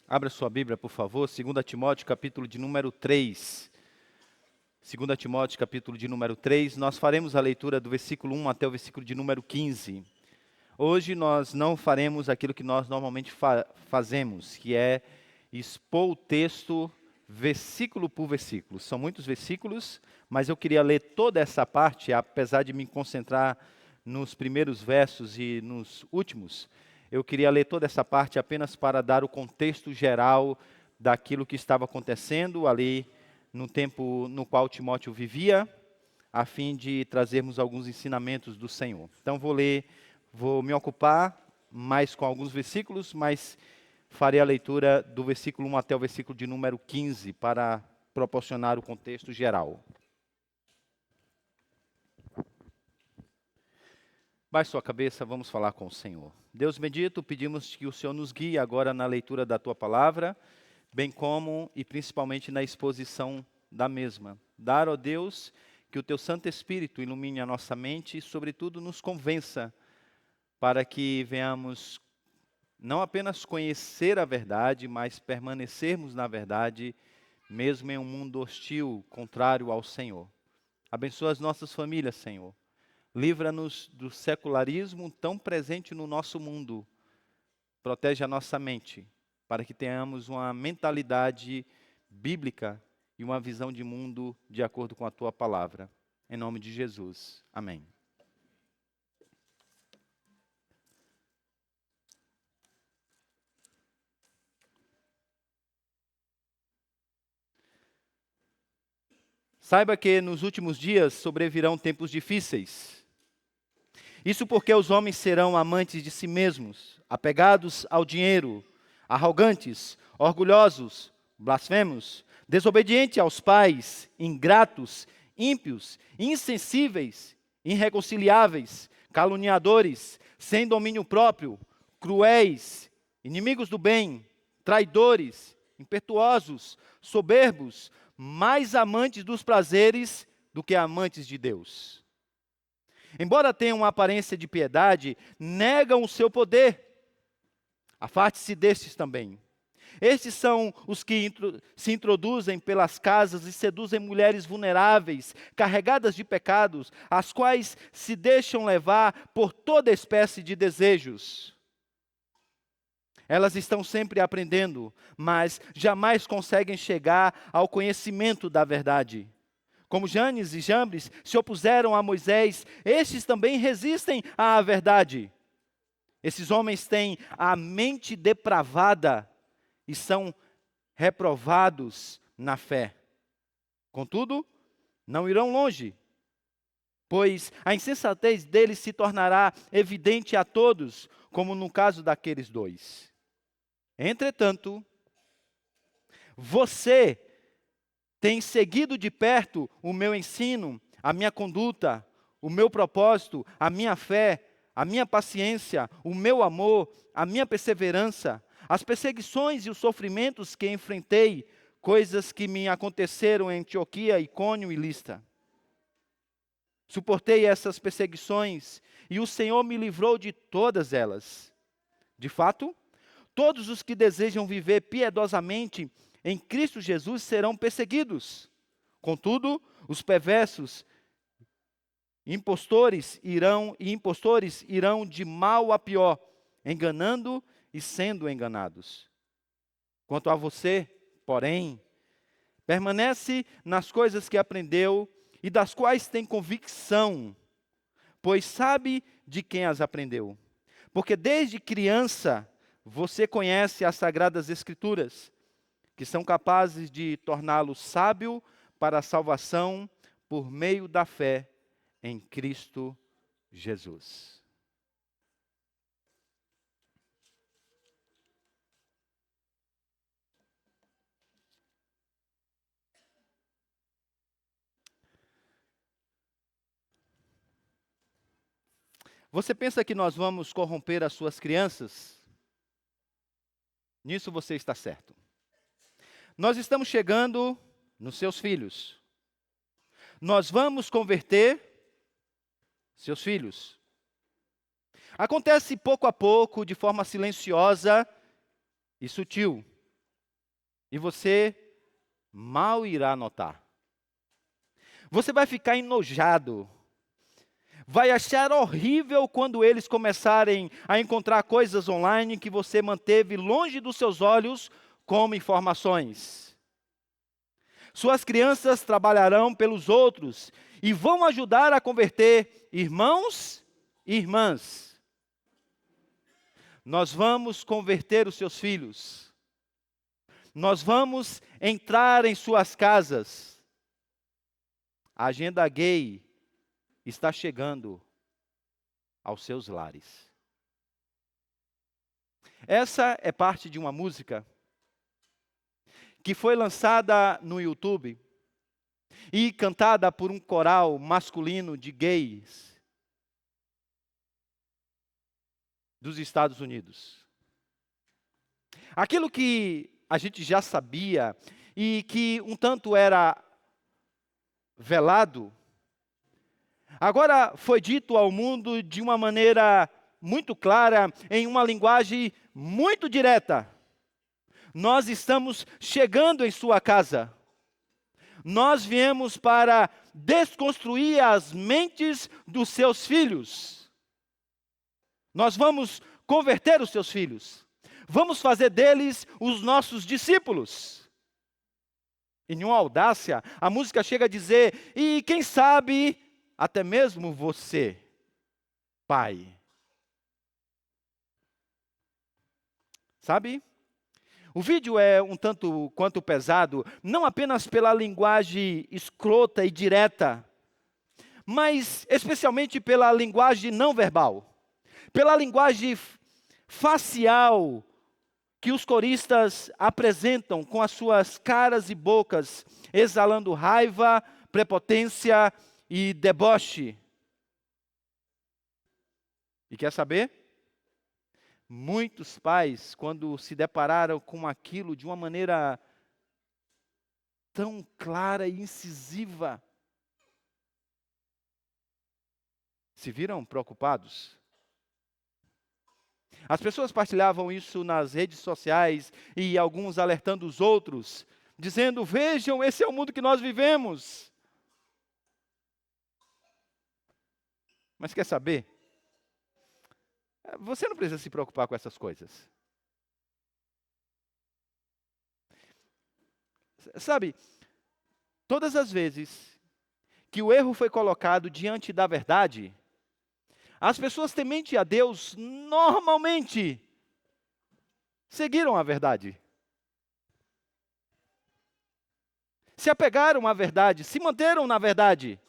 Abra sua Bíblia, por favor, 2 Timóteo, capítulo de número 3. 2 Timóteo, capítulo de número 3, nós faremos a leitura do versículo 1 até o versículo de número 15. Hoje nós não faremos aquilo que nós normalmente fazemos, que é expor o texto versículo por versículo. São muitos versículos, mas eu queria ler toda essa parte, apesar de me concentrar nos primeiros versos e nos últimos. Eu queria ler toda essa parte apenas para dar o contexto geral daquilo que estava acontecendo ali no tempo no qual Timóteo vivia, a fim de trazermos alguns ensinamentos do Senhor. Então vou me ocupar mais com alguns versículos, mas farei a leitura do versículo 1 até o versículo de número 15 para proporcionar o contexto geral. Baixe sua cabeça, vamos falar com o Senhor. Deus bendito, pedimos que o Senhor nos guie agora na leitura da Tua Palavra, bem como e principalmente na exposição da mesma. Dar, ó Deus, que o Teu Santo Espírito ilumine a nossa mente e, sobretudo, nos convença para que venhamos não apenas conhecer a verdade, mas permanecermos na verdade, mesmo em um mundo hostil, contrário ao Senhor. Abençoa as nossas famílias, Senhor. Livra-nos do secularismo tão presente no nosso mundo. Protege a nossa mente, para que tenhamos uma mentalidade bíblica e uma visão de mundo de acordo com a Tua Palavra. Em nome de Jesus. Amém. Saiba que nos últimos dias sobrevirão tempos difíceis. Isso porque os homens serão amantes de si mesmos, apegados ao dinheiro, arrogantes, orgulhosos, blasfemos, desobedientes aos pais, ingratos, ímpios, insensíveis, irreconciliáveis, caluniadores, sem domínio próprio, cruéis, inimigos do bem, traidores, impetuosos, soberbos, mais amantes dos prazeres do que amantes de Deus. Embora tenham uma aparência de piedade, negam o seu poder. Afaste-se destes também. Estes são os que se introduzem pelas casas e seduzem mulheres vulneráveis, carregadas de pecados, as quais se deixam levar por toda espécie de desejos. Elas estão sempre aprendendo, mas jamais conseguem chegar ao conhecimento da verdade. Como Janes e Jambres se opuseram a Moisés, estes também resistem à verdade. Esses homens têm a mente depravada e são reprovados na fé. Contudo, não irão longe, pois a insensatez deles se tornará evidente a todos, como no caso daqueles dois. Entretanto, você tem seguido de perto o meu ensino, a minha conduta, o meu propósito, a minha fé, a minha paciência, o meu amor, a minha perseverança, as perseguições e os sofrimentos que enfrentei, coisas que me aconteceram em Antioquia, Icônio e Listra. Suportei essas perseguições e o Senhor me livrou de todas elas. De fato, todos os que desejam viver piedosamente em Cristo Jesus serão perseguidos. Contudo, os perversos impostores irão de mal a pior, enganando e sendo enganados. Quanto a você, porém, permanece nas coisas que aprendeu e das quais tem convicção, pois sabe de quem as aprendeu. Porque desde criança você conhece as Sagradas Escrituras, que são capazes de torná-lo sábio para a salvação por meio da fé em Cristo Jesus. Você pensa que nós vamos corromper as suas crianças? Nisso você está certo. Nós estamos chegando nos seus filhos. Nós vamos converter seus filhos. Acontece pouco a pouco, de forma silenciosa e sutil. E você mal irá notar. Você vai ficar enojado. Vai achar horrível quando eles começarem a encontrar coisas online que você manteve longe dos seus olhos como informações. Suas crianças trabalharão pelos outros e vão ajudar a converter irmãos e irmãs. Nós vamos converter os seus filhos. Nós vamos entrar em suas casas. A agenda gay está chegando aos seus lares. Essa é parte de uma música que foi lançada no YouTube e cantada por um coral masculino de gays dos Estados Unidos. Aquilo que a gente já sabia e que um tanto era velado, agora foi dito ao mundo de uma maneira muito clara, em uma linguagem muito direta. Nós estamos chegando em sua casa. Nós viemos para desconstruir as mentes dos seus filhos. Nós vamos converter os seus filhos. Vamos fazer deles os nossos discípulos. Em uma audácia, a música chega a dizer, e quem sabe, até mesmo você, pai. Sabe? O vídeo é um tanto quanto pesado, não apenas pela linguagem escrota e direta, mas especialmente pela linguagem não verbal, pela linguagem facial que os coristas apresentam com as suas caras e bocas, exalando raiva, prepotência e deboche. E quer saber? Muitos pais, quando se depararam com aquilo de uma maneira tão clara e incisiva, se viram preocupados. As pessoas partilhavam isso nas redes sociais e alguns alertando os outros, dizendo, vejam, esse é o mundo que nós vivemos. Mas quer saber? Você não precisa se preocupar com essas coisas. Sabe, todas as vezes que o erro foi colocado diante da verdade, as pessoas temente a Deus normalmente seguiram a verdade. Se apegaram à verdade, se manteram na verdade.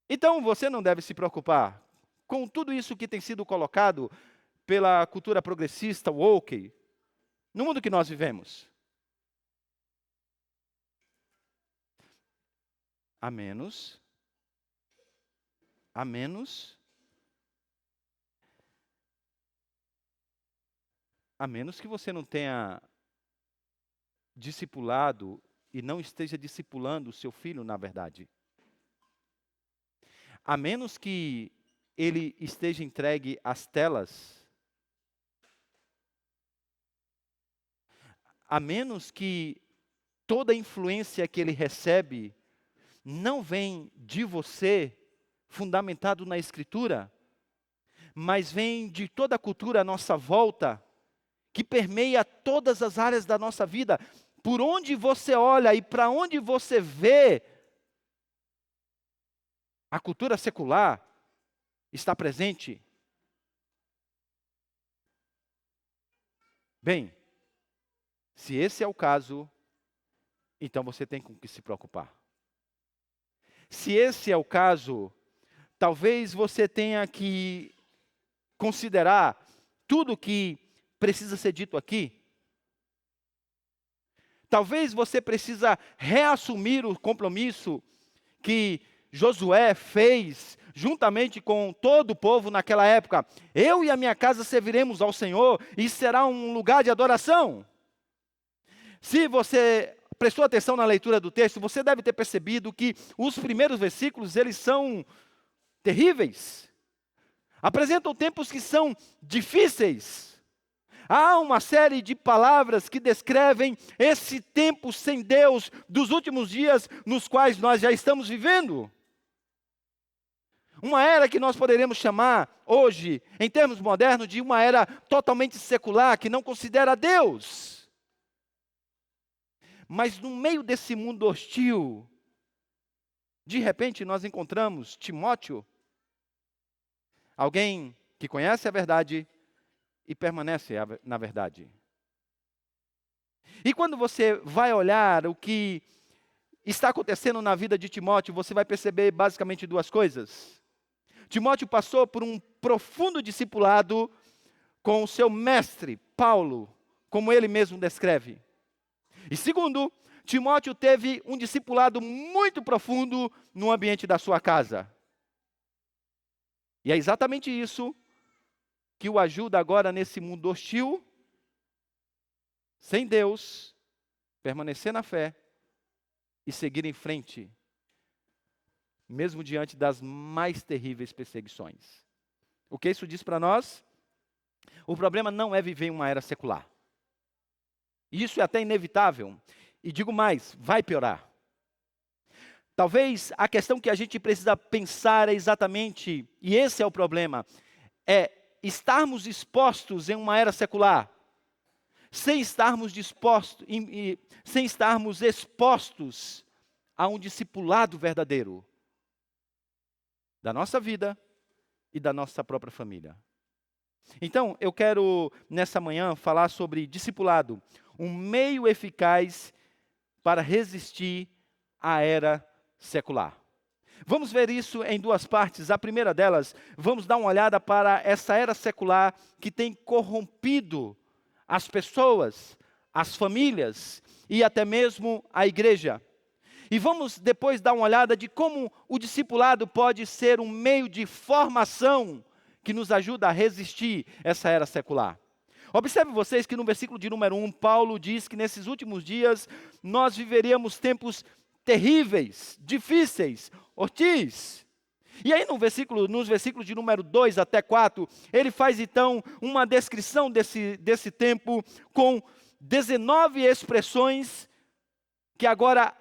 Então você não deve se preocupar com tudo isso que tem sido colocado pela cultura progressista, woke, no mundo que nós vivemos. A menos que você não tenha discipulado e não esteja discipulando o seu filho na verdade. A menos que ele esteja entregue às telas, a menos que toda a influência que ele recebe não vem de você, fundamentado na Escritura, mas vem de toda a cultura à nossa volta, que permeia todas as áreas da nossa vida. Por onde você olha e para onde você vê, a cultura secular está presente. Bem, se esse é o caso, então você tem com que se preocupar. Se esse é o caso, talvez você tenha que considerar tudo que precisa ser dito aqui. Talvez você precisa reassumir o compromisso que Josué fez juntamente com todo o povo naquela época. Eu e a minha casa serviremos ao Senhor e será um lugar de adoração. Se você prestou atenção na leitura do texto, você deve ter percebido que os primeiros versículos, eles são terríveis. Apresentam tempos que são difíceis. Há uma série de palavras que descrevem esse tempo sem Deus dos últimos dias nos quais nós já estamos vivendo. Uma era que nós poderíamos chamar hoje, em termos modernos, de uma era totalmente secular, que não considera Deus. Mas no meio desse mundo hostil, de repente nós encontramos Timóteo, alguém que conhece a verdade e permanece na verdade. E quando você vai olhar o que está acontecendo na vida de Timóteo, você vai perceber basicamente duas coisas. Timóteo passou por um profundo discipulado com o seu mestre, Paulo, como ele mesmo descreve. E segundo, Timóteo teve um discipulado muito profundo no ambiente da sua casa. E é exatamente isso que o ajuda agora nesse mundo hostil, sem Deus, permanecer na fé e seguir em frente, mesmo diante das mais terríveis perseguições. O que isso diz para nós? O problema não é viver em uma era secular. Isso é até inevitável. E digo mais, vai piorar. Talvez a questão que a gente precisa pensar é exatamente, e esse é o problema, é estarmos expostos em uma era secular, sem estarmos expostos a um discipulado verdadeiro da nossa vida e da nossa própria família. Então, eu quero nessa manhã falar sobre discipulado, um meio eficaz para resistir à era secular. Vamos ver isso em duas partes. A primeira delas, vamos dar uma olhada para essa era secular que tem corrompido as pessoas, as famílias e até mesmo a igreja. E vamos depois dar uma olhada de como o discipulado pode ser um meio de formação que nos ajuda a resistir essa era secular. Observe vocês que no versículo de número 1, Paulo diz que nesses últimos dias nós viveríamos tempos terríveis, difíceis, hostis. E aí nos versículos de número 2 até 4, ele faz então uma descrição desse tempo com 19 expressões que agora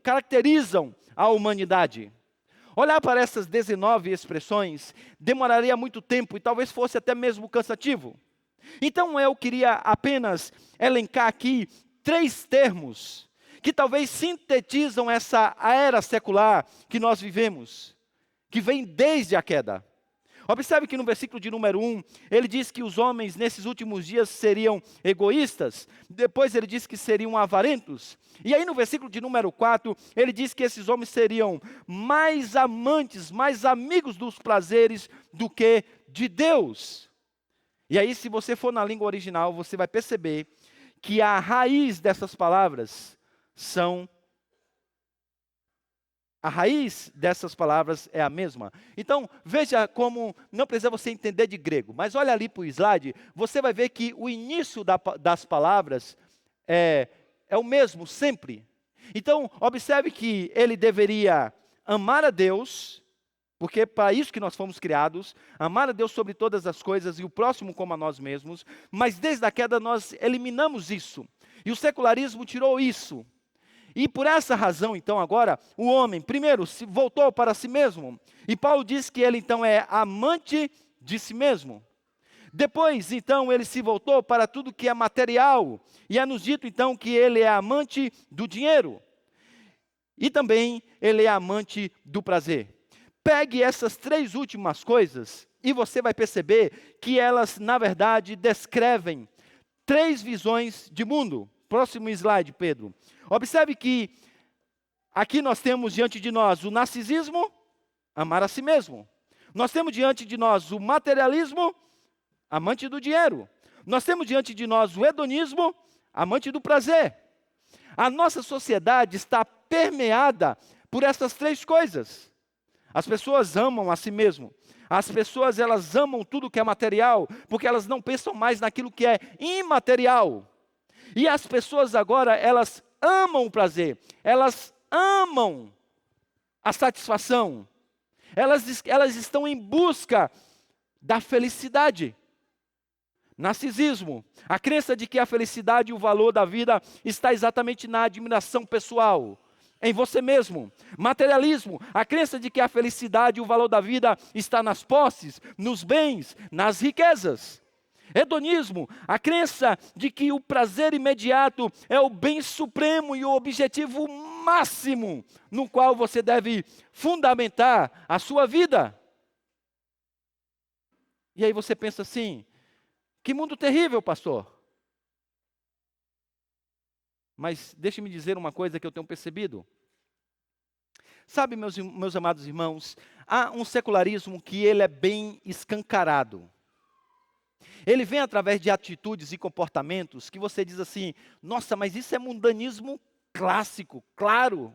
caracterizam a humanidade. Olhar para essas 19 expressões demoraria muito tempo e talvez fosse até mesmo cansativo. Então eu queria apenas elencar aqui 3 termos que talvez sintetizam essa era secular que nós vivemos, que vem desde a queda. Observe que no versículo de número 1, ele diz que os homens nesses últimos dias seriam egoístas, depois ele diz que seriam avarentos, e aí no versículo de número 4, ele diz que esses homens seriam mais amantes, mais amigos dos prazeres do que de Deus. E aí se você for na língua original, você vai perceber que a raiz dessas palavras a raiz dessas palavras é a mesma. Então, veja como, não precisa você entender de grego, mas olha ali para o slide, você vai ver que o início das palavras é o mesmo sempre. Então, observe que ele deveria amar a Deus, porque é para isso que nós fomos criados, amar a Deus sobre todas as coisas e o próximo como a nós mesmos, mas desde a queda nós eliminamos isso. E o secularismo tirou isso. E por essa razão, então, agora, o homem, primeiro, se voltou para si mesmo. E Paulo diz que ele, então, é amante de si mesmo. Depois, então, ele se voltou para tudo que é material. E é nos dito, então, que ele é amante do dinheiro. E também, ele é amante do prazer. Pegue essas 3 últimas coisas e você vai perceber que elas, na verdade, descrevem 3 visões de mundo. Próximo slide, Pedro. Observe que aqui nós temos diante de nós o narcisismo, amar a si mesmo. Nós temos diante de nós o materialismo, amante do dinheiro. Nós temos diante de nós o hedonismo, amante do prazer. A nossa sociedade está permeada por essas 3 coisas. As pessoas amam a si mesmo. As pessoas, elas amam tudo que é material, porque elas não pensam mais naquilo que é imaterial. E as pessoas agora, elas amam o prazer, elas amam a satisfação, elas estão em busca da felicidade. Narcisismo, a crença de que a felicidade e o valor da vida está exatamente na admiração pessoal, em você mesmo. Materialismo, a crença de que a felicidade e o valor da vida está nas posses, nos bens, nas riquezas. Hedonismo, a crença de que o prazer imediato é o bem supremo e o objetivo máximo no qual você deve fundamentar a sua vida. E aí você pensa assim: que mundo terrível, pastor. Mas deixe-me dizer uma coisa que eu tenho percebido. Sabe, meus amados irmãos, há um secularismo que ele é bem escancarado. Ele vem através de atitudes e comportamentos que você diz assim: nossa, mas isso é mundanismo clássico, claro.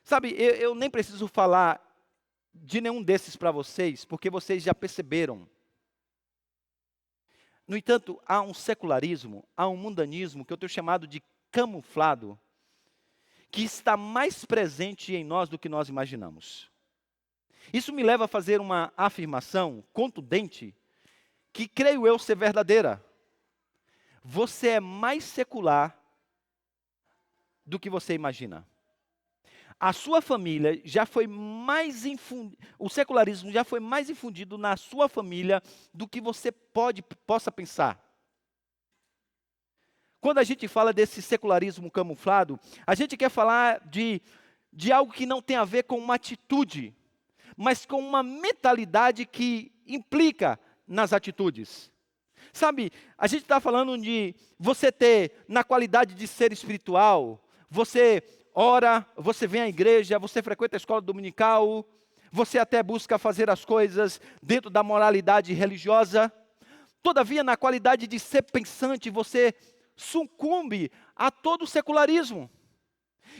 Sabe, eu nem preciso falar de nenhum desses para vocês, porque vocês já perceberam. No entanto, há um secularismo, há um mundanismo que eu tenho chamado de camuflado, que está mais presente em nós do que nós imaginamos. Isso me leva a fazer uma afirmação contundente, que creio eu ser verdadeira. Você é mais secular do que você imagina. A sua família já foi mais o secularismo já foi mais infundido na sua família do que você possa pensar. Quando a gente fala desse secularismo camuflado, a gente quer falar de algo que não tem a ver com uma atitude, mas com uma mentalidade que implica nas atitudes. Sabe, a gente está falando de você ter, na qualidade de ser espiritual, você ora, você vem à igreja, você frequenta a escola dominical, você até busca fazer as coisas dentro da moralidade religiosa. Todavia, na qualidade de ser pensante, você sucumbe a todo o secularismo.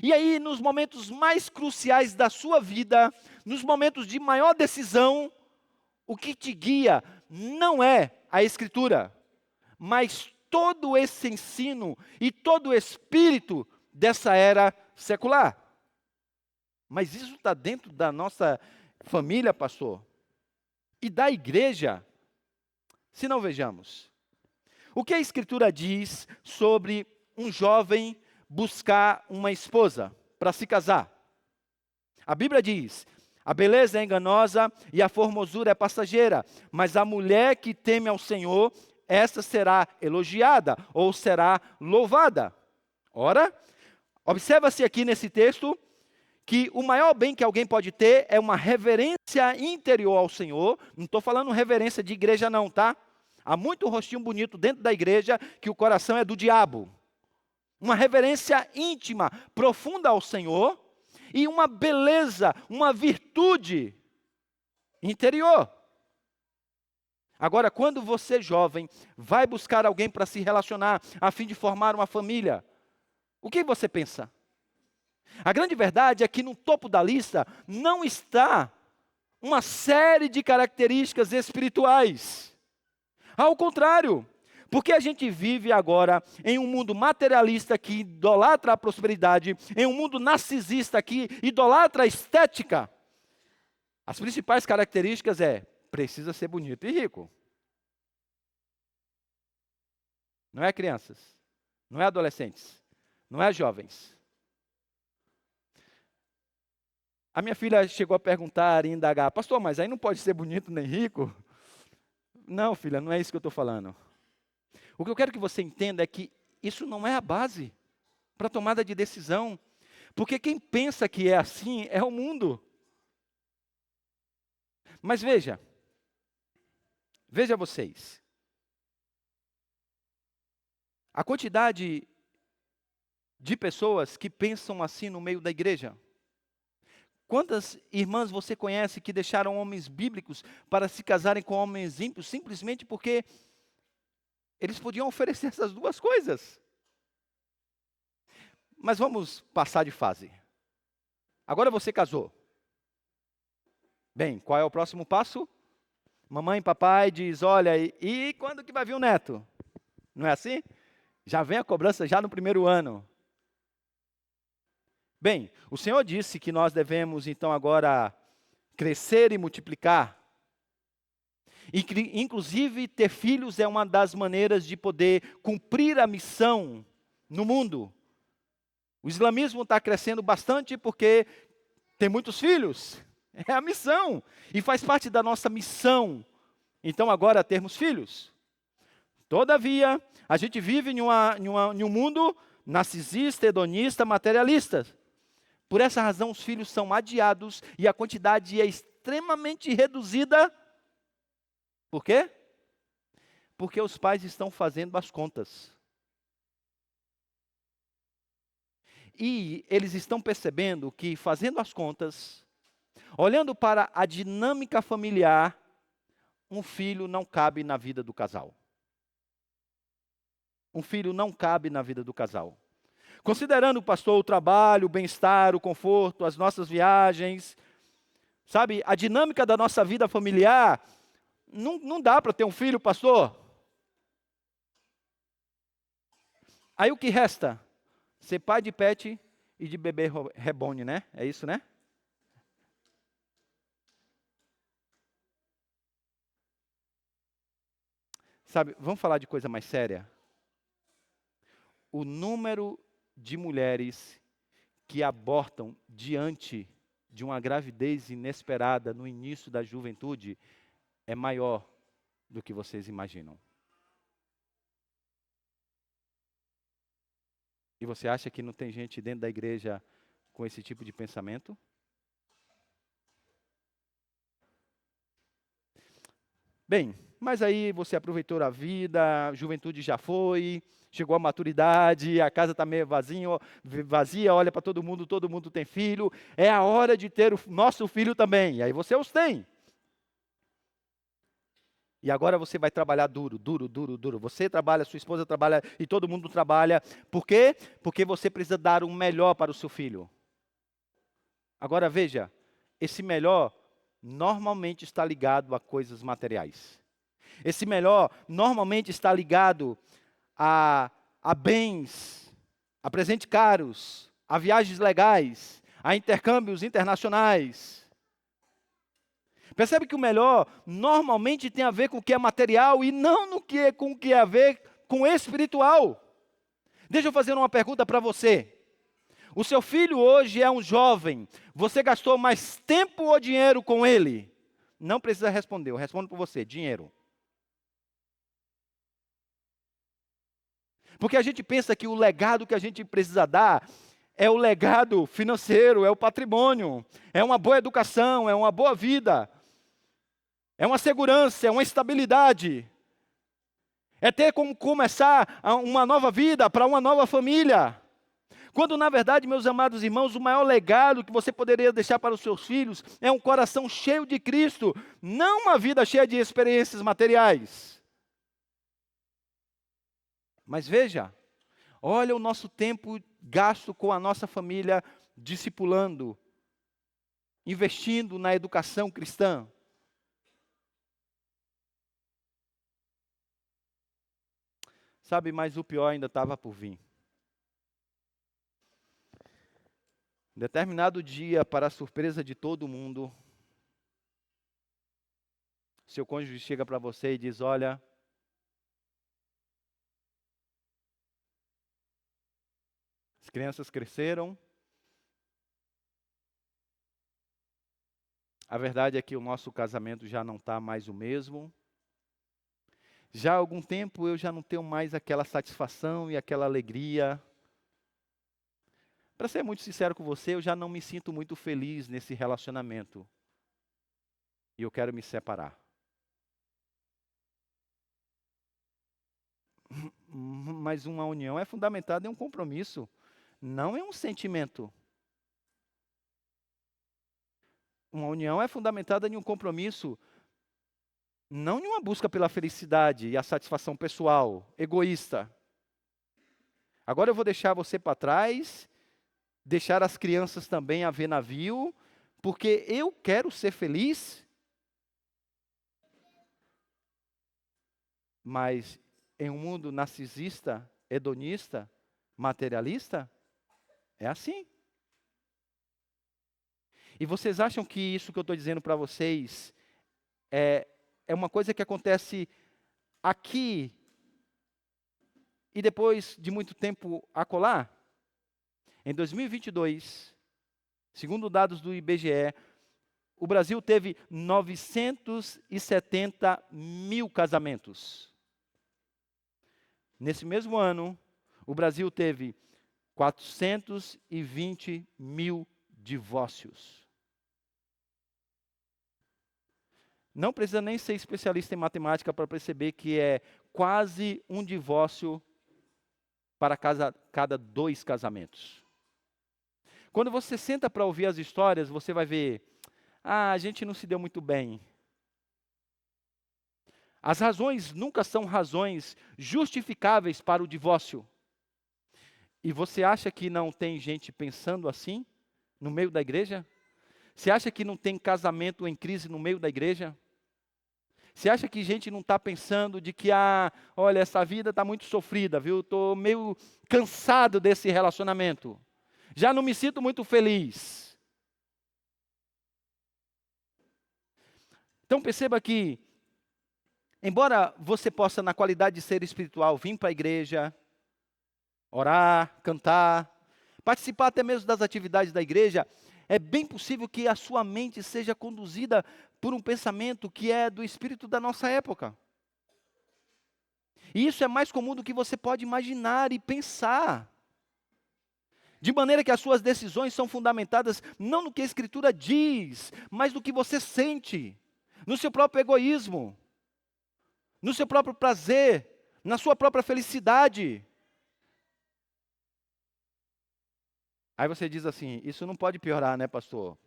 E aí, nos momentos mais cruciais da sua vida, nos momentos de maior decisão, o que te guia não é a Escritura, mas todo esse ensino e todo o espírito dessa era secular. Mas isso está dentro da nossa família, pastor, e da igreja. Se não, vejamos. O que a Escritura diz sobre um jovem buscar uma esposa para se casar? A Bíblia diz: a beleza é enganosa e a formosura é passageira, mas a mulher que teme ao Senhor, esta será elogiada ou será louvada. Ora, observa-se aqui nesse texto que o maior bem que alguém pode ter é uma reverência interior ao Senhor. Não estou falando reverência de igreja não, tá? Há muito rostinho bonito dentro da igreja que o coração é do diabo. Uma reverência íntima, profunda ao Senhor e uma beleza, uma virtude interior. Agora, quando você, jovem, vai buscar alguém para se relacionar, a fim de formar uma família, o que você pensa? A grande verdade é que no topo da lista não está uma série de características espirituais. Ao contrário, porque a gente vive agora em um mundo materialista que idolatra a prosperidade, em um mundo narcisista que idolatra a estética. As principais características precisa ser bonito e rico. Não é crianças, não é adolescentes, não é jovens. A minha filha chegou a perguntar e indagar: pastor, mas aí não pode ser bonito nem rico? Não, filha, não é isso que eu estou falando. O que eu quero que você entenda é que isso não é a base para tomada de decisão. Porque quem pensa que é assim é o mundo. Mas veja vocês. A quantidade de pessoas que pensam assim no meio da igreja. Quantas irmãs você conhece que deixaram homens bíblicos para se casarem com homens ímpios simplesmente porque eles podiam oferecer essas duas coisas? Mas vamos passar de fase. Agora você casou. Bem, qual é o próximo passo? Mamãe e papai diz: olha, e quando que vai vir o neto? Não é assim? Já vem a cobrança já no primeiro ano. Bem, o Senhor disse que nós devemos então agora crescer e multiplicar. Inclusive, ter filhos é uma das maneiras de poder cumprir a missão no mundo. O islamismo está crescendo bastante porque tem muitos filhos. É a missão. E faz parte da nossa missão. Então, agora, termos filhos. Todavia, a gente vive em um mundo narcisista, hedonista, materialista. Por essa razão, os filhos são adiados e a quantidade é extremamente reduzida. Por quê? Porque os pais estão fazendo as contas. E eles estão percebendo que, fazendo as contas, olhando para a dinâmica familiar, um filho não cabe na vida do casal. Um filho não cabe na vida do casal. Considerando, pastor, o trabalho, o bem-estar, o conforto, as nossas viagens, sabe, a dinâmica da nossa vida familiar, não dá para ter um filho, pastor. Aí o que resta? Ser pai de pet e de bebê reborn, né? É isso, né? Sabe, vamos falar de coisa mais séria? O número de mulheres que abortam diante de uma gravidez inesperada no início da juventude é maior do que vocês imaginam. E você acha que não tem gente dentro da igreja com esse tipo de pensamento? Bem, mas aí você aproveitou a vida, a juventude já foi, chegou à maturidade, a casa está meio vazia, olha para todo mundo tem filho, é a hora de ter o nosso filho também, e aí você os tem. E agora você vai trabalhar duro. Você trabalha, sua esposa trabalha e todo mundo trabalha. Por quê? Porque você precisa dar o melhor para o seu filho. Agora veja, esse melhor normalmente está ligado a coisas materiais. Esse melhor normalmente está ligado a bens, a presentes caros, a viagens legais, a intercâmbios internacionais. Percebe que o melhor normalmente tem a ver com o que é material e não com o que é a ver com o espiritual. Deixa eu fazer uma pergunta para você. O seu filho hoje é um jovem. Você gastou mais tempo ou dinheiro com ele? Não precisa responder, eu respondo por você, dinheiro. Porque a gente pensa que o legado que a gente precisa dar é o legado financeiro, é o patrimônio, é uma boa educação, é uma boa vida, é uma segurança, é uma estabilidade. É ter como começar uma nova vida para uma nova família. Quando, na verdade, meus amados irmãos, o maior legado que você poderia deixar para os seus filhos é um coração cheio de Cristo, não uma vida cheia de experiências materiais. Mas veja, olha o nosso tempo gasto com a nossa família, discipulando, investindo na educação cristã. Sabe, mas o pior ainda estava por vir. Determinado dia, para a surpresa de todo mundo, seu cônjuge chega para você e diz: olha, as crianças cresceram, a verdade é que o nosso casamento já não está mais o mesmo, já há algum tempo eu já não tenho mais aquela satisfação e aquela alegria. Para ser muito sincero com você, eu já não me sinto muito feliz nesse relacionamento. E eu quero me separar. Mas uma união é fundamentada em um compromisso, não em um sentimento. Uma união é fundamentada em um compromisso, não em uma busca pela felicidade e a satisfação pessoal, egoísta. Agora eu vou deixar você para trás, deixar as crianças também a ver navio, porque eu quero ser feliz, mas em um mundo narcisista, hedonista, materialista, é assim. E vocês acham que isso que eu estou dizendo para vocês é é uma coisa que acontece aqui e depois de muito tempo acolá. Em 2022, segundo dados do IBGE, o Brasil teve 970 mil casamentos. Nesse mesmo ano, o Brasil teve 420 mil divórcios. Não precisa nem ser especialista em matemática para perceber que é quase um divórcio para cada 2 casamentos. Quando você senta para ouvir as histórias, você vai ver, a gente não se deu muito bem. As razões nunca são razões justificáveis para o divórcio. E você acha que não tem gente pensando assim no meio da igreja? Você acha que não tem casamento em crise no meio da igreja? Você acha que gente não está pensando de que, olha, essa vida está muito sofrida, viu? Estou meio cansado desse relacionamento. Já não me sinto muito feliz. Então perceba que, embora você possa, na qualidade de ser espiritual, vir para a igreja, orar, cantar, participar até mesmo das atividades da igreja, é bem possível que a sua mente seja conduzida por um pensamento que é do espírito da nossa época. E isso é mais comum do que você pode imaginar e pensar. De maneira que as suas decisões são fundamentadas não no que a Escritura diz, mas no que você sente, no seu próprio egoísmo, no seu próprio prazer, na sua própria felicidade. Aí você diz assim, isso não pode piorar, né, pastor?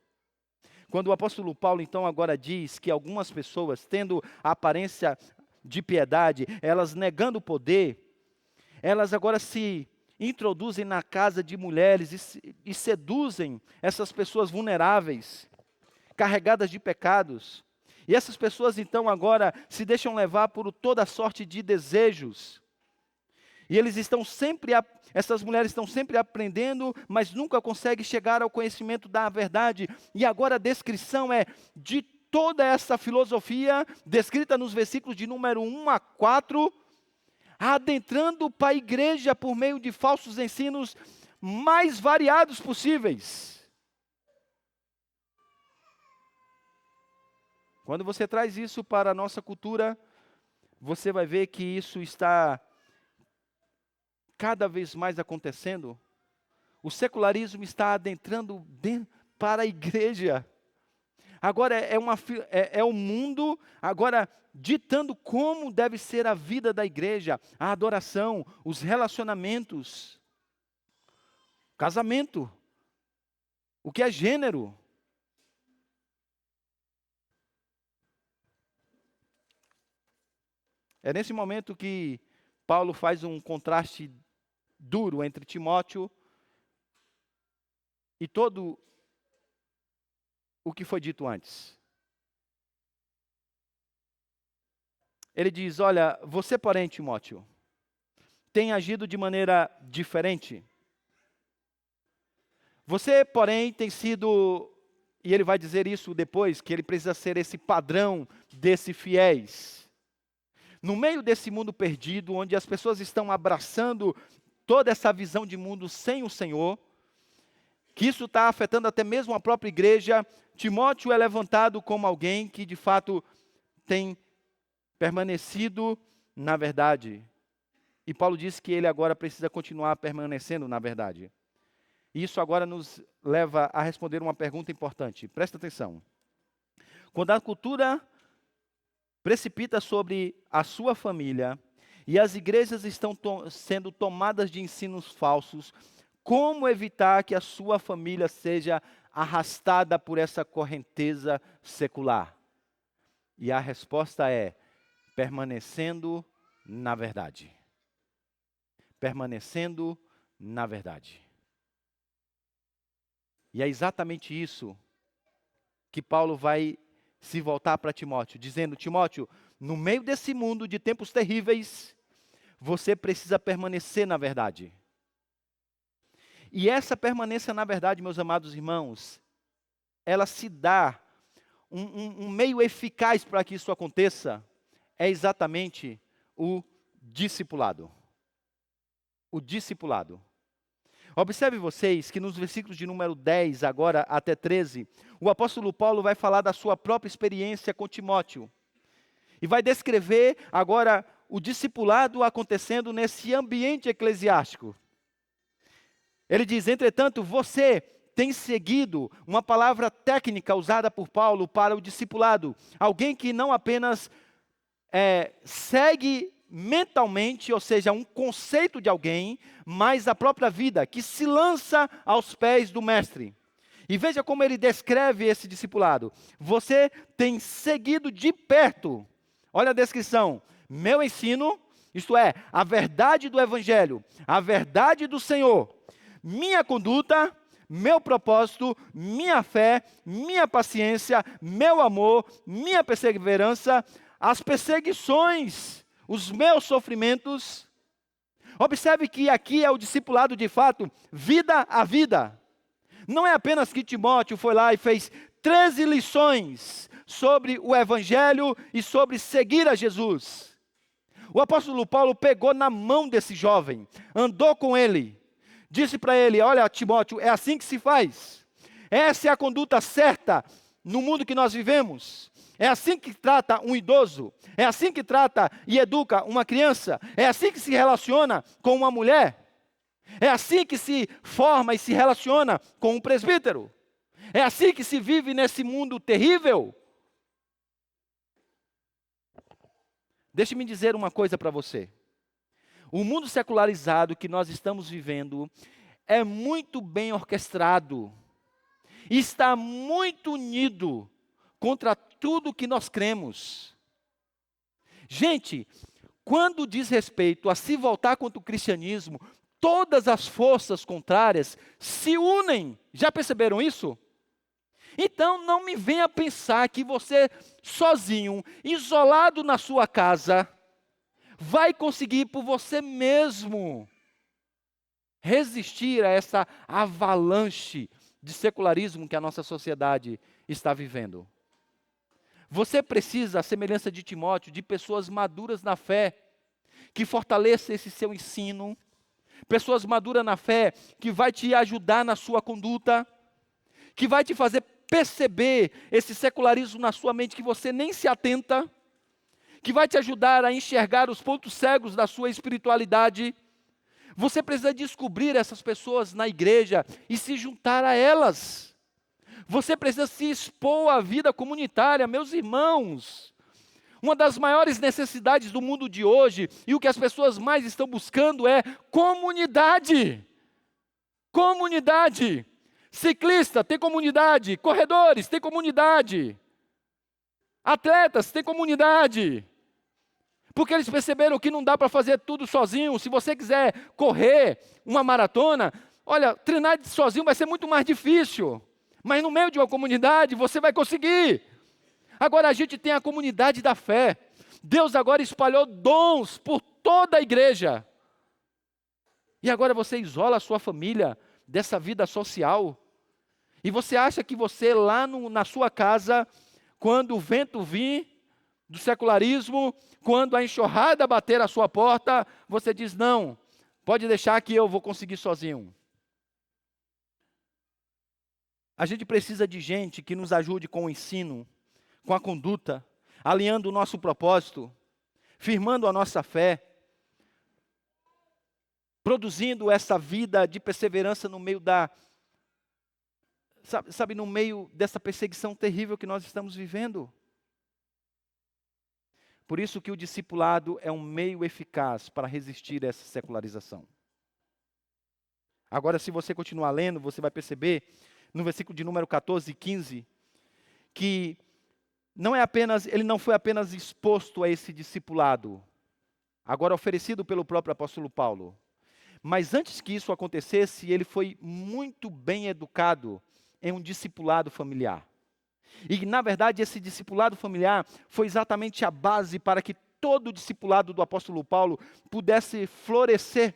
Quando o apóstolo Paulo, então, agora diz que algumas pessoas, tendo a aparência de piedade, elas negando o poder, elas agora se introduzem na casa de mulheres e seduzem essas pessoas vulneráveis, carregadas de pecados. E essas pessoas, então, agora se deixam levar por toda sorte de desejos. E essas mulheres estão sempre aprendendo, mas nunca conseguem chegar ao conhecimento da verdade. E agora a descrição é de toda essa filosofia, descrita nos versículos de número 1 a 4, adentrando para a igreja por meio de falsos ensinos mais variados possíveis. Quando você traz isso para a nossa cultura, você vai ver que isso está cada vez mais acontecendo. O secularismo está adentrando para a igreja. Agora é o mundo agora ditando como deve ser a vida da igreja, a adoração, os relacionamentos, casamento, o que é gênero. É nesse momento que Paulo faz um contraste duro entre Timóteo e todo o que foi dito antes. Ele diz, olha, você porém, Timóteo, tem agido de maneira diferente. Você, porém, tem sido, e ele vai dizer isso depois, que ele precisa ser esse padrão desses fiéis. No meio desse mundo perdido, onde as pessoas estão abraçando toda essa visão de mundo sem o Senhor, que isso está afetando até mesmo a própria igreja, Timóteo é levantado como alguém que de fato tem permanecido na verdade. E Paulo diz que ele agora precisa continuar permanecendo na verdade. E isso agora nos leva a responder uma pergunta importante. Presta atenção. Quando a cultura precipita sobre a sua família e as igrejas estão sendo tomadas de ensinos falsos, como evitar que a sua família seja arrastada por essa correnteza secular? E a resposta é permanecendo na verdade. Permanecendo na verdade. E é exatamente isso que Paulo vai se voltar para Timóteo, dizendo, Timóteo, no meio desse mundo de tempos terríveis, você precisa permanecer na verdade. E essa permanência na verdade, meus amados irmãos, ela se dá um meio eficaz para que isso aconteça é exatamente o discipulado. O discipulado. Observe vocês que nos versículos de número 10, agora até 13, o apóstolo Paulo vai falar da sua própria experiência com Timóteo. E vai descrever agora o discipulado acontecendo nesse ambiente eclesiástico. Ele diz, entretanto, você tem seguido uma palavra técnica usada por Paulo para o discipulado. Alguém que não apenas segue mentalmente, ou seja, um conceito de alguém, mas a própria vida, que se lança aos pés do mestre. E veja como ele descreve esse discipulado. Você tem seguido de perto, olha a descrição, meu ensino, isto é, a verdade do evangelho, a verdade do Senhor, minha conduta, meu propósito, minha fé, minha paciência, meu amor, minha perseverança, as perseguições, os meus sofrimentos. Observe que aqui é o discipulado de fato, vida a vida. Não é apenas que Timóteo foi lá e fez 13 lições sobre o evangelho e sobre seguir a Jesus. O apóstolo Paulo pegou na mão desse jovem, andou com ele, disse para ele, olha Timóteo, é assim que se faz. Essa é a conduta certa no mundo que nós vivemos. É assim que trata um idoso, é assim que trata e educa uma criança, é assim que se relaciona com uma mulher, é assim que se forma e se relaciona com um presbítero, é assim que se vive nesse mundo terrível. Deixe-me dizer uma coisa para você, o mundo secularizado que nós estamos vivendo é muito bem orquestrado, está muito unido contra tudo que nós cremos. Gente, quando diz respeito a se voltar contra o cristianismo, todas as forças contrárias se unem. Já perceberam isso? Então não me venha pensar que você sozinho, isolado na sua casa, vai conseguir por você mesmo resistir a essa avalanche de secularismo que a nossa sociedade está vivendo. Você precisa, à semelhança de Timóteo, de pessoas maduras na fé, que fortaleçam esse seu ensino, pessoas maduras na fé, que vai te ajudar na sua conduta, que vai te fazer perceber esse secularismo na sua mente que você nem se atenta, que vai te ajudar a enxergar os pontos cegos da sua espiritualidade. Você precisa descobrir essas pessoas na igreja e se juntar a elas. Você precisa se expor à vida comunitária, meus irmãos. Uma das maiores necessidades do mundo de hoje, e o que as pessoas mais estão buscando é comunidade. Comunidade. Ciclista, tem comunidade. Corredores, tem comunidade. Atletas, tem comunidade. Porque eles perceberam que não dá para fazer tudo sozinho. Se você quiser correr uma maratona, olha, treinar sozinho vai ser muito mais difícil. Mas no meio de uma comunidade você vai conseguir. Agora a gente tem a comunidade da fé. Deus agora espalhou dons por toda a igreja. E agora você isola a sua família dessa vida social. E você acha que você lá na sua casa, quando o vento vir do secularismo, quando a enxurrada bater a sua porta, você diz, não, pode deixar que eu vou conseguir sozinho. A gente precisa de gente que nos ajude com o ensino, com a conduta, alinhando o nosso propósito, firmando a nossa fé, produzindo essa vida de perseverança no meio no meio dessa perseguição terrível que nós estamos vivendo. Por isso que o discipulado é um meio eficaz para resistir a essa secularização. Agora, se você continuar lendo, você vai perceber, no versículo de número 14 e 15, que ele não foi apenas exposto a esse discipulado, agora oferecido pelo próprio apóstolo Paulo, mas antes que isso acontecesse, ele foi muito bem educado em um discipulado familiar. E, na verdade, esse discipulado familiar foi exatamente a base para que todo o discipulado do apóstolo Paulo pudesse florescer.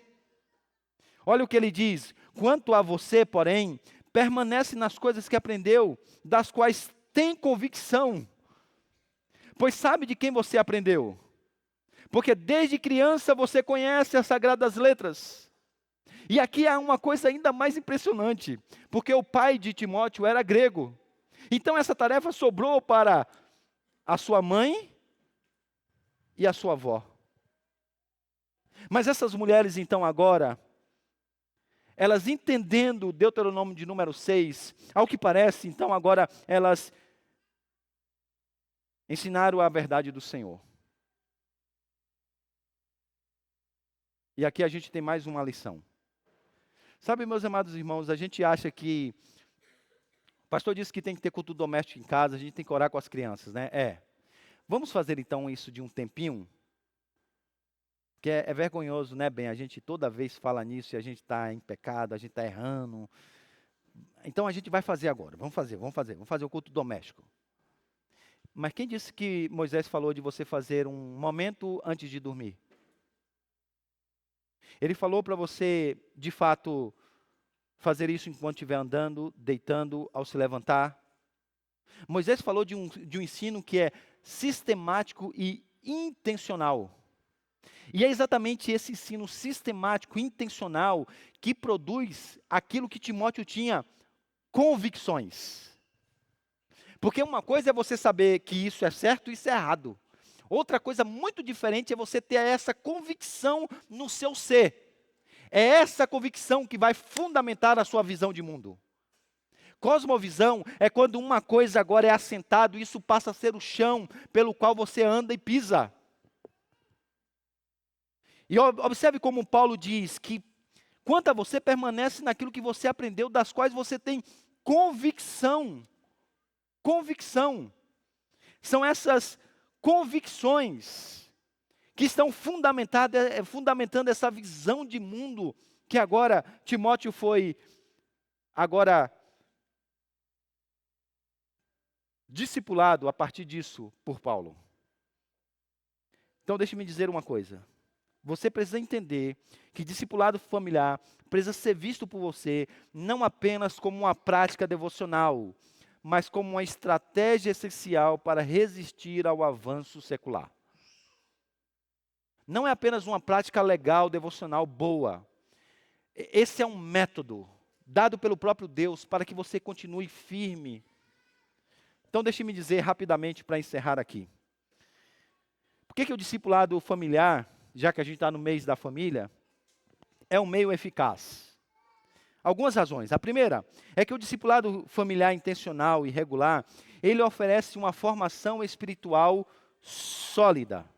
Olha o que ele diz, quanto a você, porém, permanece nas coisas que aprendeu, das quais tem convicção, pois sabe de quem você aprendeu. Porque desde criança você conhece as Sagradas Letras. E aqui há uma coisa ainda mais impressionante, porque o pai de Timóteo era grego. Então essa tarefa sobrou para a sua mãe e a sua avó. Mas essas mulheres então agora, elas entendendo Deuteronômio de número 6, ao que parece, então agora elas ensinaram a verdade do Senhor. E aqui a gente tem mais uma lição. Sabe, meus amados irmãos, a gente acha que o pastor disse que tem que ter culto doméstico em casa, a gente tem que orar com as crianças, né? Vamos fazer então isso de um tempinho? Porque é vergonhoso, né, bem? A gente toda vez fala nisso e a gente está em pecado, a gente está errando. Então a gente vai fazer agora, vamos fazer o culto doméstico. Mas quem disse que Moisés falou de você fazer um momento antes de dormir? Ele falou para você, de fato, fazer isso enquanto estiver andando, deitando, ao se levantar. Moisés falou de um ensino que é sistemático e intencional. E é exatamente esse ensino sistemático, intencional, que produz aquilo que Timóteo tinha, convicções. Porque uma coisa é você saber que isso é certo e isso é errado. Outra coisa muito diferente é você ter essa convicção no seu ser. É essa convicção que vai fundamentar a sua visão de mundo. Cosmovisão é quando uma coisa agora é assentada e isso passa a ser o chão pelo qual você anda e pisa. E observe como Paulo diz que quanto a você permanece naquilo que você aprendeu, das quais você tem convicção. Convicção. São essas convicções que estão fundamentando essa visão de mundo que agora Timóteo foi discipulado a partir disso por Paulo. Então deixe-me dizer uma coisa. Você precisa entender que discipulado familiar precisa ser visto por você não apenas como uma prática devocional, mas como uma estratégia essencial para resistir ao avanço secular. Não é apenas uma prática legal, devocional boa. Esse é um método dado pelo próprio Deus para que você continue firme. Então deixe-me dizer rapidamente para encerrar aqui. Por que o discipulado familiar, já que a gente está no mês da família, é um meio eficaz? Algumas razões. A primeira é que o discipulado familiar intencional e regular, ele oferece uma formação espiritual sólida.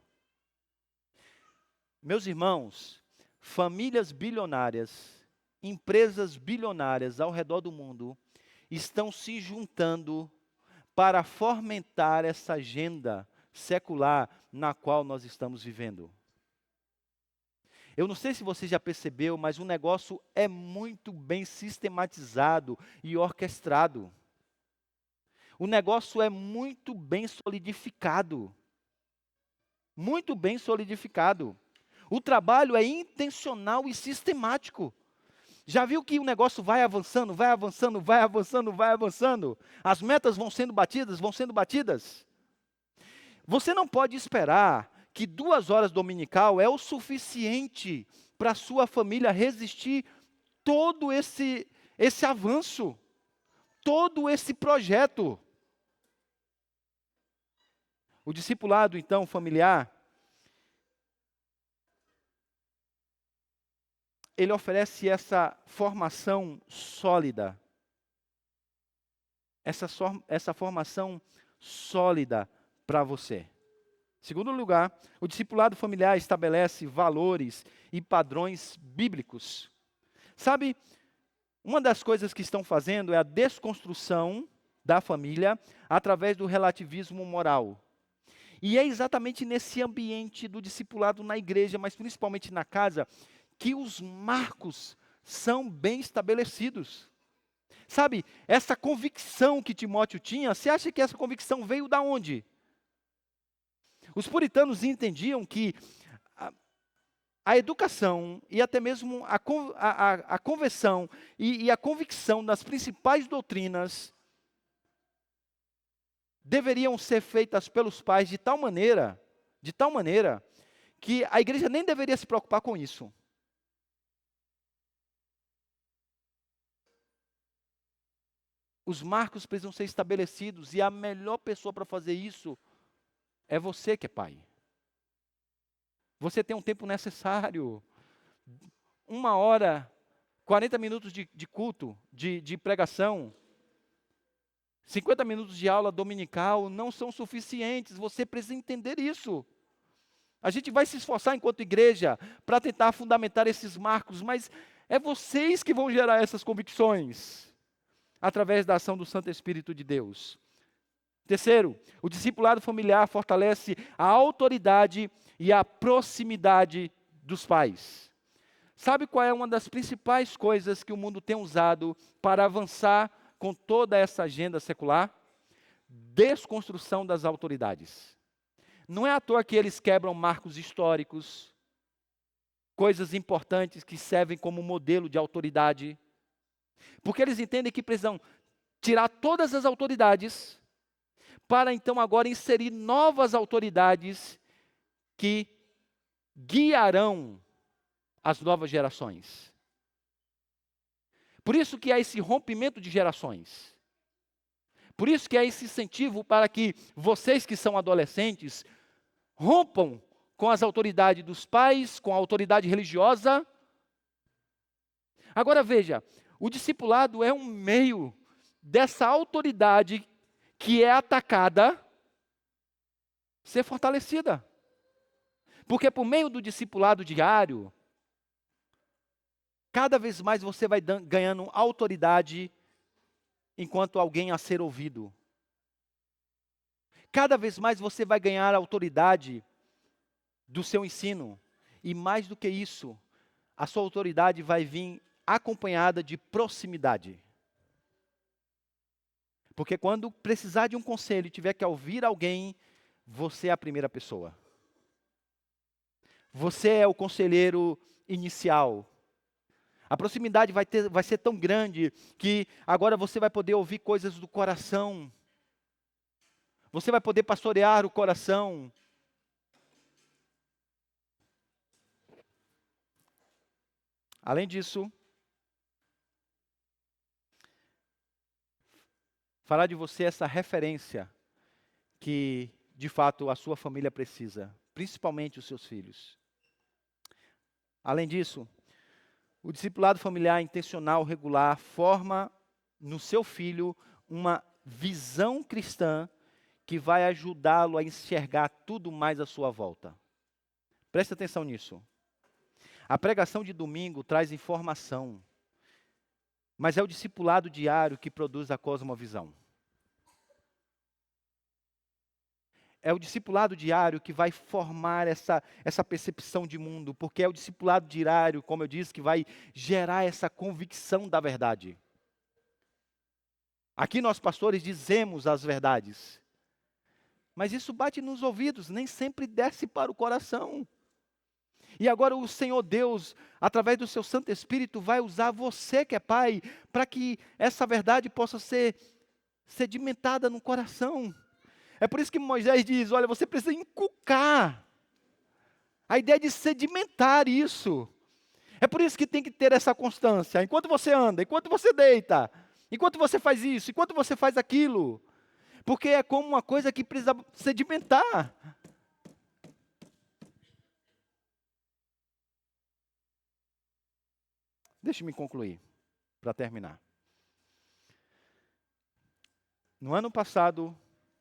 Meus irmãos, famílias bilionárias, empresas bilionárias ao redor do mundo estão se juntando para fomentar essa agenda secular na qual nós estamos vivendo. Eu não sei se você já percebeu, mas o negócio é muito bem sistematizado e orquestrado. O negócio é muito bem solidificado. Muito bem solidificado. O trabalho é intencional e sistemático. Já viu que o negócio vai avançando, vai avançando, vai avançando, vai avançando? As metas vão sendo batidas, vão sendo batidas. Você não pode esperar que 2 horas dominical é o suficiente para a sua família resistir todo esse avanço, todo esse projeto. O discipulado, então, familiar, ele oferece essa formação sólida. Essa formação sólida para você. Segundo lugar, o discipulado familiar estabelece valores e padrões bíblicos. Sabe, uma das coisas que estão fazendo é a desconstrução da família através do relativismo moral. E é exatamente nesse ambiente do discipulado na igreja, mas principalmente na casa, que os marcos são bem estabelecidos. Sabe, essa convicção que Timóteo tinha, você acha que essa convicção veio da onde? Os puritanos entendiam que a educação e até mesmo a conversão e a convicção das principais doutrinas deveriam ser feitas pelos pais de tal maneira, que a igreja nem deveria se preocupar com isso. Os marcos precisam ser estabelecidos e a melhor pessoa para fazer isso é você que é pai. Você tem um tempo necessário, 1 hora, 40 minutos de culto, de pregação, 50 minutos de aula dominical não são suficientes, você precisa entender isso. A gente vai se esforçar enquanto igreja para tentar fundamentar esses marcos, mas é vocês que vão gerar essas convicções, através da ação do Santo Espírito de Deus. Terceiro, o discipulado familiar fortalece a autoridade e a proximidade dos pais. Sabe qual é uma das principais coisas que o mundo tem usado para avançar com toda essa agenda secular? Desconstrução das autoridades. Não é à toa que eles quebram marcos históricos, coisas importantes que servem como modelo de autoridade, porque eles entendem que precisam tirar todas as autoridades para então agora inserir novas autoridades que guiarão as novas gerações. Por isso que há esse rompimento de gerações. Por isso que há esse incentivo para que vocês que são adolescentes rompam com as autoridades dos pais, com a autoridade religiosa. Agora veja, o discipulado é um meio dessa autoridade que é atacada ser fortalecida. Porque por meio do discipulado diário, cada vez mais você vai ganhando autoridade enquanto alguém a ser ouvido. Cada vez mais você vai ganhar autoridade do seu ensino. E mais do que isso, a sua autoridade vai vir acompanhada de proximidade. Porque quando precisar de um conselho e tiver que ouvir alguém, você é a primeira pessoa. Você é o conselheiro inicial. A proximidade vai ser tão grande que agora você vai poder ouvir coisas do coração. Você vai poder pastorear o coração. Além disso, fará de você essa referência que, de fato, a sua família precisa, principalmente os seus filhos. Além disso, o discipulado familiar intencional, regular, forma no seu filho uma visão cristã que vai ajudá-lo a enxergar tudo mais à sua volta. Preste atenção nisso. A pregação de domingo traz informação, mas é o discipulado diário que produz a cosmovisão. É o discipulado diário que vai formar essa percepção de mundo, porque é o discipulado diário, como eu disse, que vai gerar essa convicção da verdade. Aqui nós pastores dizemos as verdades, mas isso bate nos ouvidos, nem sempre desce para o coração. E agora o Senhor Deus, através do seu Santo Espírito, vai usar você que é pai, para que essa verdade possa ser sedimentada no coração. É por isso que Moisés diz, olha, você precisa inculcar a ideia de sedimentar isso. É por isso que tem que ter essa constância. Enquanto você anda, enquanto você deita, enquanto você faz isso, enquanto você faz aquilo. Porque é como uma coisa que precisa sedimentar. Deixe-me concluir, para terminar. No ano passado,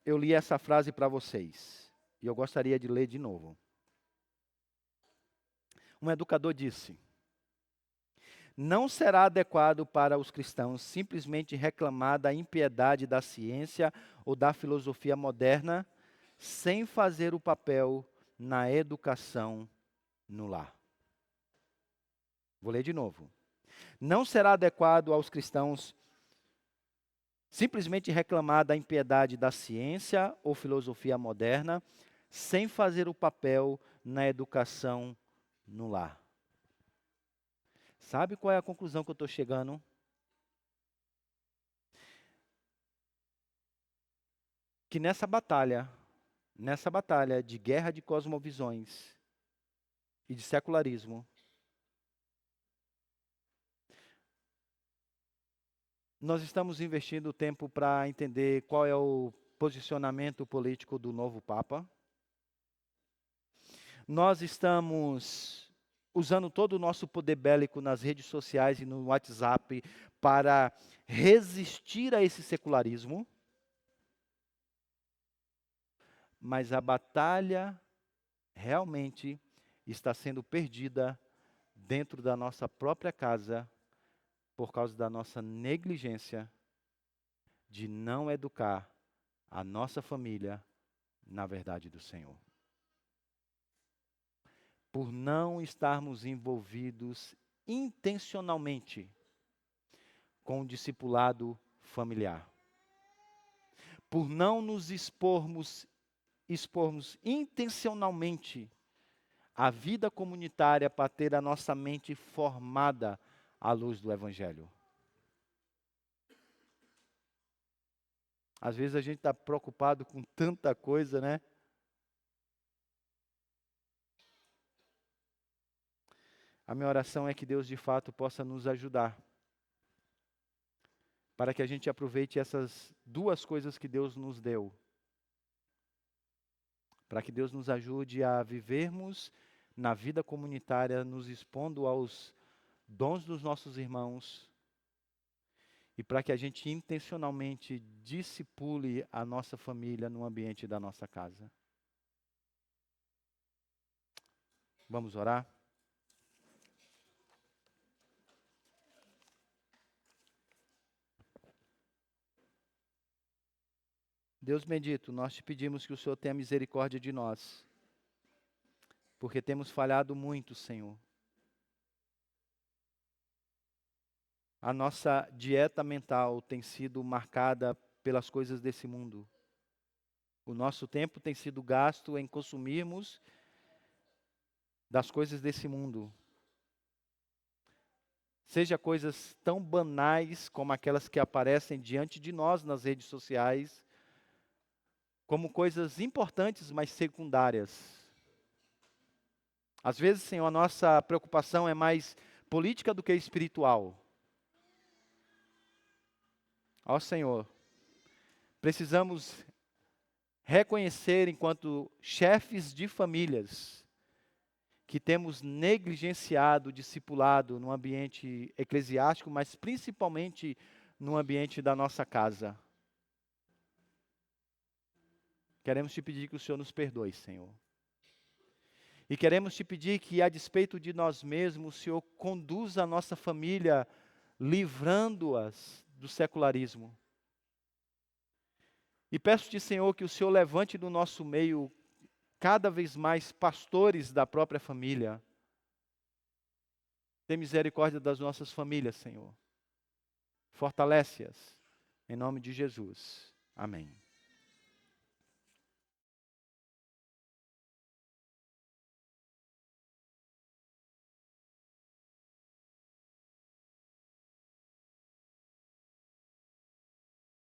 eu li essa frase para vocês, e eu gostaria de ler de novo. Um educador disse: não será adequado para os cristãos simplesmente reclamar da impiedade da ciência ou da filosofia moderna, sem fazer o papel na educação no lar. Vou ler de novo. Não será adequado aos cristãos simplesmente reclamar da impiedade da ciência ou filosofia moderna, sem fazer o papel na educação no lar. Sabe qual é a conclusão que eu estou chegando? que nessa batalha de guerra de cosmovisões e de secularismo, nós estamos investindo tempo para entender qual é o posicionamento político do novo Papa. Nós estamos usando todo o nosso poder bélico nas redes sociais e no WhatsApp para resistir a esse secularismo. Mas a batalha realmente está sendo perdida dentro da nossa própria casa por causa da nossa negligência de não educar a nossa família na verdade do Senhor. Por não estarmos envolvidos intencionalmente com o discipulado familiar. Por não nos expormos intencionalmente à vida comunitária para ter a nossa mente formada à luz do Evangelho. Às vezes a gente está preocupado com tanta coisa, né? A minha oração é que Deus de fato possa nos ajudar, para que a gente aproveite essas duas coisas que Deus nos deu. Para que Deus nos ajude a vivermos na vida comunitária, nos expondo aos dons dos nossos irmãos, e para que a gente intencionalmente discipule a nossa família no ambiente da nossa casa. Vamos orar? Deus bendito, nós te pedimos que o Senhor tenha misericórdia de nós, porque temos falhado muito, Senhor. A nossa dieta mental tem sido marcada pelas coisas desse mundo. O nosso tempo tem sido gasto em consumirmos das coisas desse mundo. Seja coisas tão banais como aquelas que aparecem diante de nós nas redes sociais, como coisas importantes, mas secundárias. Às vezes, Senhor, a nossa preocupação é mais política do que espiritual. Ó Senhor, precisamos reconhecer enquanto chefes de famílias que temos negligenciado o discipulado no ambiente eclesiástico, mas principalmente no ambiente da nossa casa. Queremos te pedir que o Senhor nos perdoe, Senhor. E queremos te pedir que, a despeito de nós mesmos, o Senhor conduza a nossa família, livrando-as do secularismo. E peço-te, Senhor, que o Senhor levante do nosso meio cada vez mais pastores da própria família. Tem misericórdia das nossas famílias, Senhor. Fortalece-as, em nome de Jesus. Amém.